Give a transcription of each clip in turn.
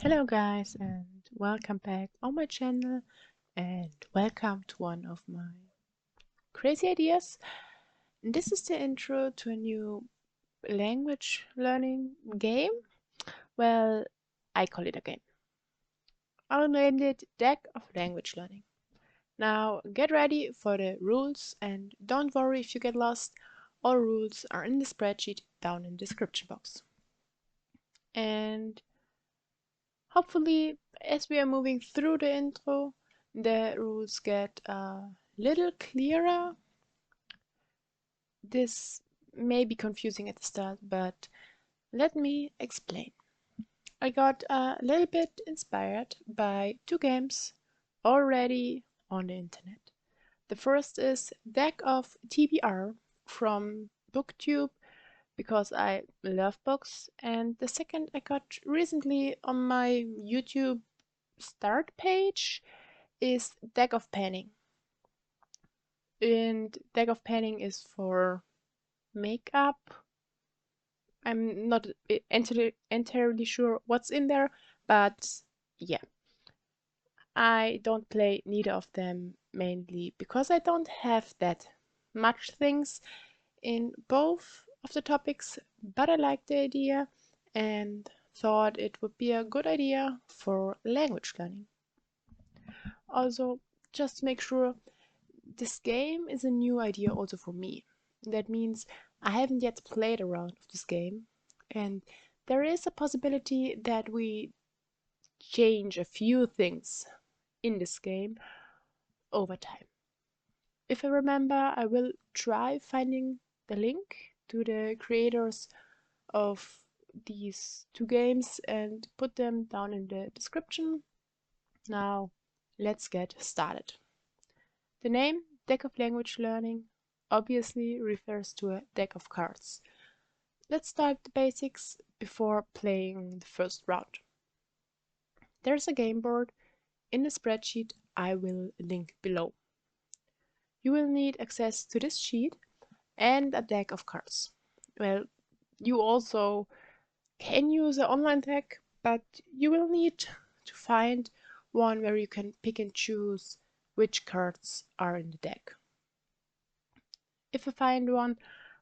Hello guys and welcome back on my channel and welcome to one of my crazy ideas. This is the intro to a new language learning game. Well, I call it a game. I'll name it Deck of Language Learning. Now get ready for the rules and don't worry if you get lost. All rules are in the spreadsheet down in the description box. And hopefully, as we are moving through the intro, the rules get a little clearer. This may be confusing at the start, but let me explain. I got a little bit inspired by two games already on the internet. The first is Deck of TBR from BookTube because I love books, and the second I got recently on my YouTube start page is Deck of Panning. And Deck of Panning is for makeup. I'm not entirely sure what's in there, but yeah. I don't play neither of them mainly because I don't have that much things in both of the topics, but I like the idea and thought it would be a good idea for language learning. Also, just to make sure, this game is a new idea also for me. That means I haven't yet played around with this game, and there is a possibility that we change a few things in this game over time. If I remember, I will try finding the link to the creators of these two games and put them down in the description. Now, let's get started. The name Deck of Language Learning obviously refers to a deck of cards. Let's start the basics before playing the first round. There's a game board in the spreadsheet I will link below. You will need access to this sheet and a deck of cards. Well, you also can use an online deck, but you will need to find one where you can pick and choose which cards are in the deck. If I find one,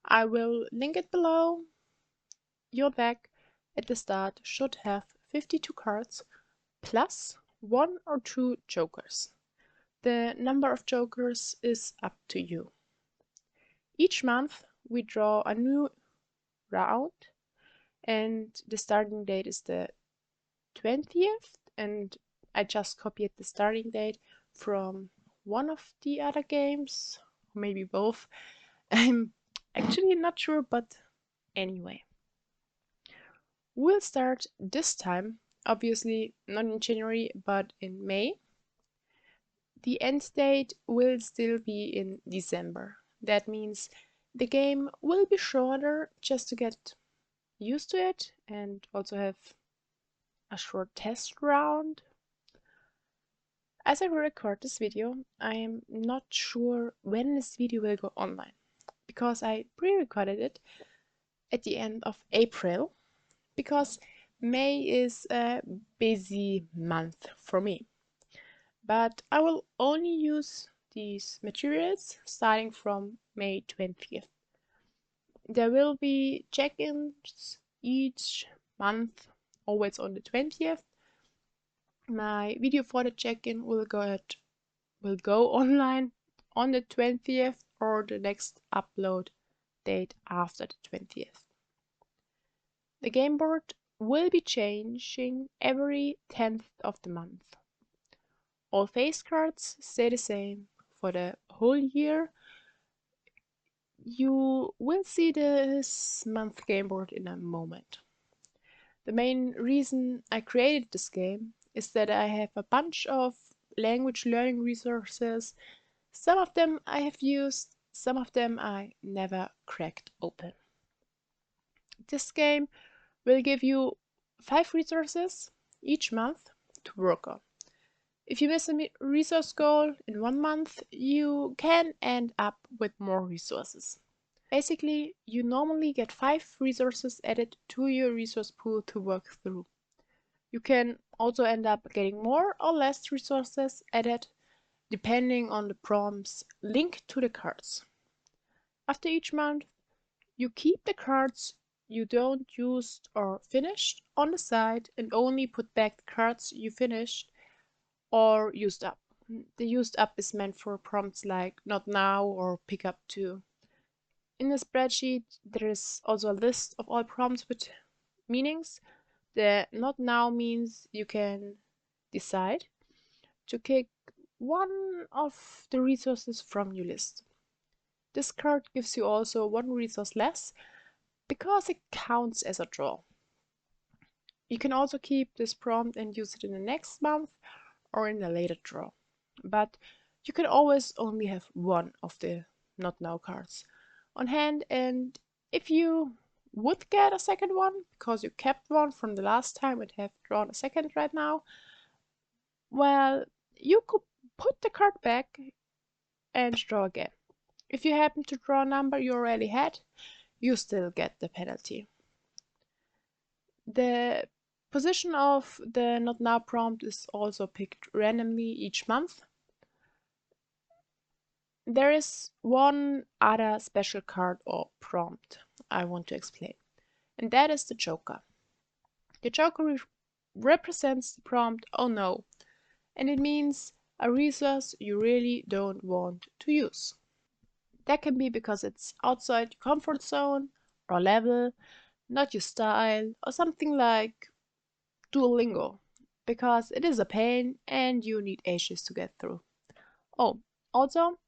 I will link it below. Your deck at the start should have 52 cards plus one or two jokers. The number of jokers is up to you. Each month we draw a new round and the starting date is the 20th, and I just copied the starting date from one of the other games, or maybe both. I'm actually not sure, but anyway. We'll start this time, obviously not in January, but in May. The end date will still be in December. That means the game will be shorter just to get used to it and also have a short test round. As I record this video, I am not sure when this video will go online because I pre-recorded it at the end of April because May is a busy month for me. But I will only use these materials starting from May 20th. There will be check-ins each month, always on the 20th. My video for the check-in will go online on the 20th or the next upload date after the 20th. The game board will be changing every 10th of the month. All face cards stay the same for the whole year. You will see this month game board in a moment. The main reason I created this game is that I have a bunch of language learning resources. Some of them I have used, some of them I never cracked open. This game will give you 5 resources each month to work on. If you miss a resource goal in 1 month, you can end up with more resources. Basically, you normally get 5 resources added to your resource pool to work through. You can also end up getting more or less resources added depending on the prompts linked to the cards. After each month, you keep the cards you don't use or finished on the side and only put back the cards you finished or used up. The used up is meant for prompts like not now or pick up too. In the spreadsheet, there is also a list of all prompts with meanings. The not now means you can decide to kick one of the resources from your list. This card gives you also one resource less because it counts as a draw. You can also keep this prompt and use it in the next month or in a later draw. But you can always only have one of the not now cards on hand, and if you would get a second one because you kept one from the last time and have drawn a second right now, well, you could put the card back and draw again. If you happen to draw a number you already had, you still get the penalty. The position of the not now prompt is also picked randomly each month. There is one other special card or prompt I want to explain, and that is the Joker. The Joker represents the prompt "oh no", and it means a resource you really don't want to use. That can be because it's outside your comfort zone or level, not your style, or something like Duolingo, because it is a pain and you need ages to get through. Oh, also,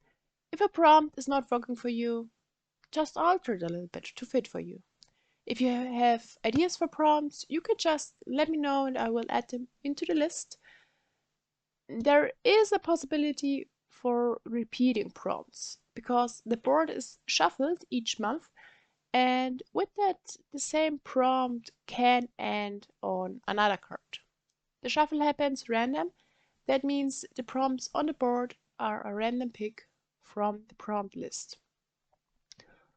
if a prompt is not working for you, just alter it a little bit to fit for you. If you have ideas for prompts, you can just let me know and I will add them into the list. There is a possibility for repeating prompts because the board is shuffled each month, and with that, the same prompt can end on another card. The shuffle happens random. That means the prompts on the board are a random pick from the prompt list.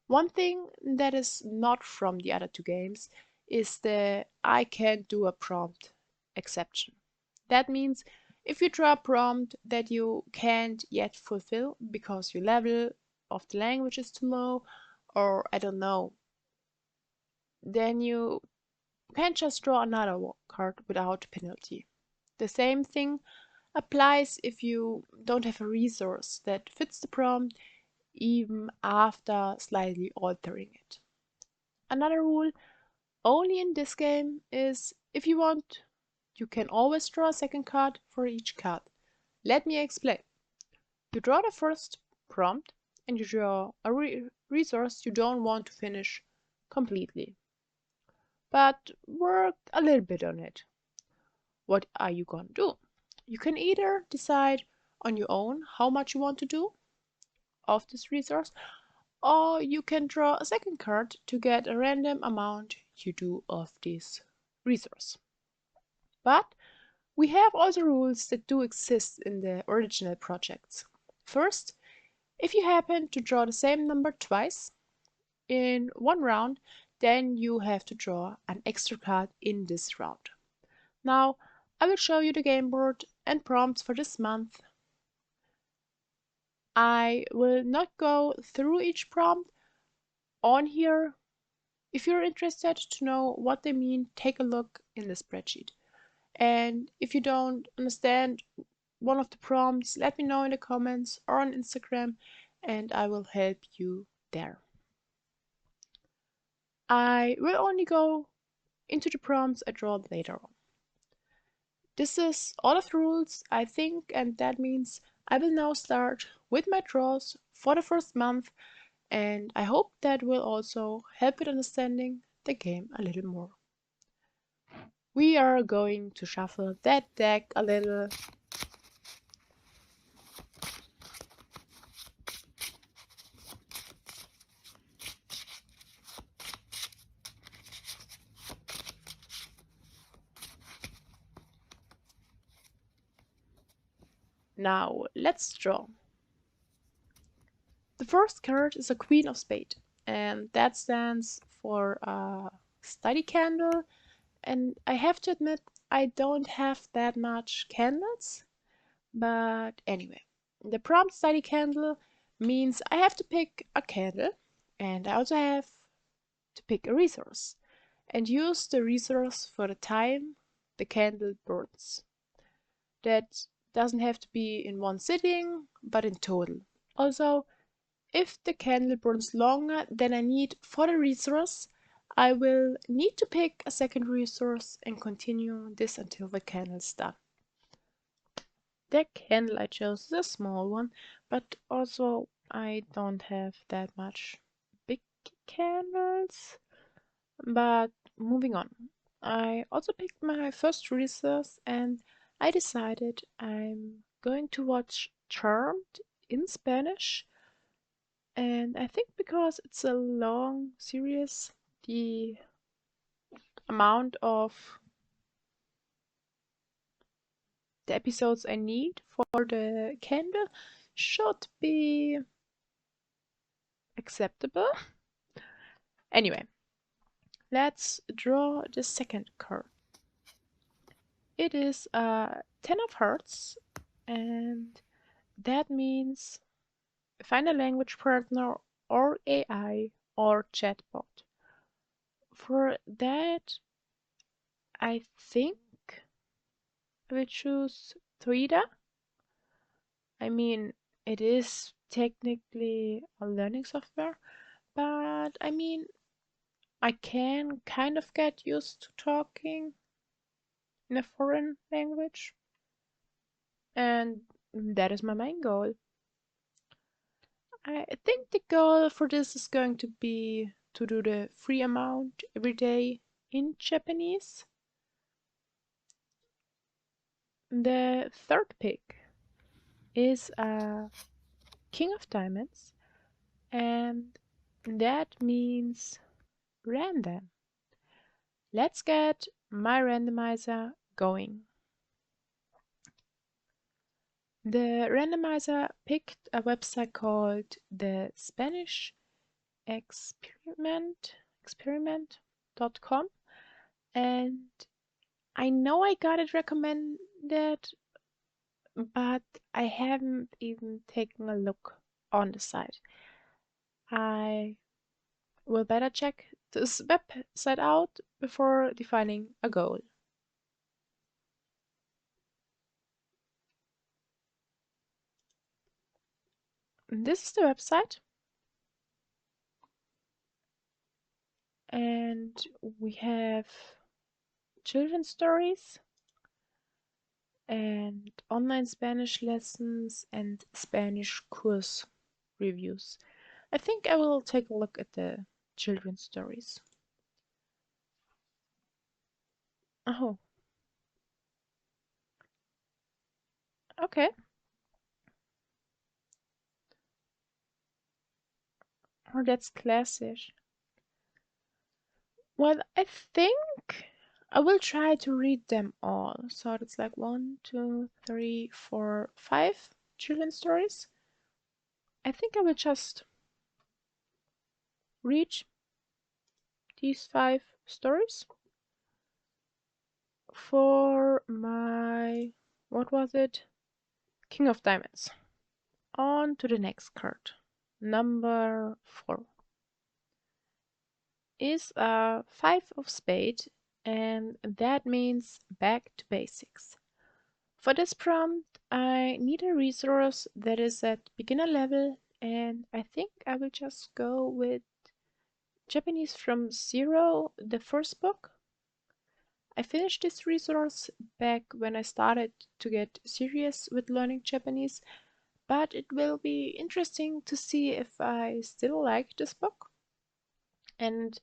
One thing that is not from the other two games is the "I can't do a prompt" exception. That means if you draw a prompt that you can't yet fulfill because your level of the language is too low, or I don't know, then you can't just draw another card without penalty. The same thing applies if you don't have a resource that fits the prompt even after slightly altering it. Another rule only in this game is if you want, you can always draw a second card for each card. Let me explain. You draw the first prompt and you draw a resource you don't want to finish completely, but work a little bit on it. What are you going to do? You can either decide on your own how much you want to do of this resource, or you can draw a second card to get a random amount you do of this resource. But we have also rules that do exist in the original projects. First, if you happen to draw the same number twice in one round, then you have to draw an extra card in this round. Now, I will show you the game board and prompts for this month. I will not go through each prompt on here. If you're interested to know what they mean, take a look in the spreadsheet. And if you don't understand one of the prompts, let me know in the comments or on Instagram and I will help you there. I will only go into the prompts I draw later on. This is all of the rules, I think, and that means I will now start with my draws for the first month, and I hope that will also help with understanding the game a little more. We are going to shuffle that deck a little. Now, let's draw. The first card is a Queen of Spades, and that stands for a study candle, and I have to admit, I don't have that much candles, but anyway. The prompt study candle means I have to pick a candle and I also have to pick a resource and use the resource for the time the candle burns. That doesn't have to be in one sitting, but in total. Also, if the candle burns longer than I need for the resource, I will need to pick a second resource and continue this until the candle's done. The candle I chose is a small one, but also I don't have that much big candles. But moving on, I also picked my first resource and I decided I'm going to watch Charmed in Spanish. And I think because it's a long series, the amount of the episodes I need for the candle should be acceptable. Anyway, let's draw the second card. It is a 10 of hearts, and that means find a language partner or AI or chatbot. For that, I think I will choose Threada. I mean, it is technically a learning software, but I mean, I can kind of get used to talking in a foreign language, and that is my main goal. I think the goal for this is going to be to do the free amount every day in Japanese. The third pick is a King of Diamonds, and that means random. Let's get my randomizer going. The randomizer picked a website called the Spanish experiment.com, and I know I got it recommended, but I haven't even taken a look on the site. I will better check this website out before defining a goal. This is the website, and we have children's stories and online Spanish lessons and Spanish course reviews. I think I will take a look at the children's stories. Oh, okay. Oh, that's classic. Well, I think I will try to read them all. So it's like one, two, three, four, five children's stories. I think I will just read these five stories for my, what was it? King of Diamonds. On to the next card. Number 4 is a 5 of spade, and that means back to basics. For this prompt, I need a resource that is at beginner level, and I think I will just go with Japanese from Zero, the first book. I finished this resource back when I started to get serious with learning Japanese, but it will be interesting to see if I still like this book. And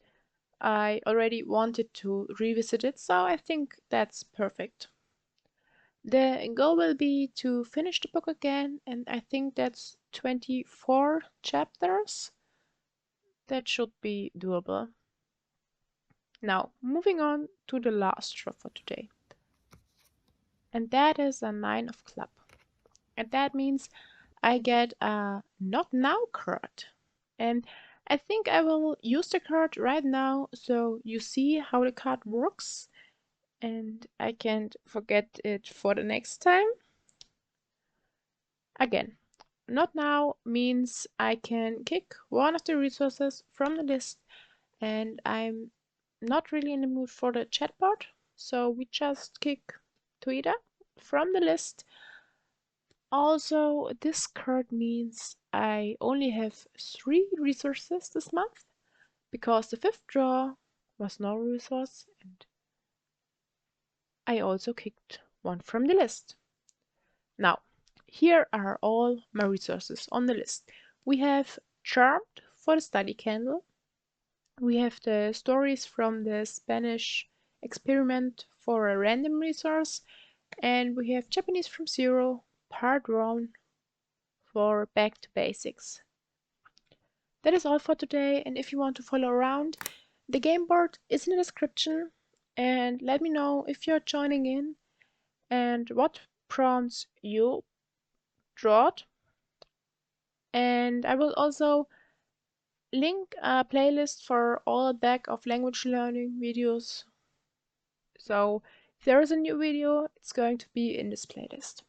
I already wanted to revisit it, so I think that's perfect. The goal will be to finish the book again, and I think that's 24 chapters. That should be doable. Now, moving on to the last draw for today. And that is a 9 of club. And that means I get a not now card. And I think I will use the card right now so you see how the card works. and I can't forget it for the next time. Again, not now means I can kick one of the resources from the list, and I'm not really in the mood for the chatbot, so we just kick Twitter from the list. Also, this card means I only have 3 resources this month because the fifth draw was no resource, and I also kicked one from the list. Now, here are all my resources on the list. We have Charmed for the study candle. We have the stories from the Spanish experiment for a random resource. And we have Japanese from Zero, Part 1 for Back to Basics. That is all for today, and if you want to follow around, the game board is in the description, and let me know if you're joining in and what prompts you drawed. And I will also link a playlist for all back of language learning videos. So if there is a new video, it's going to be in this playlist.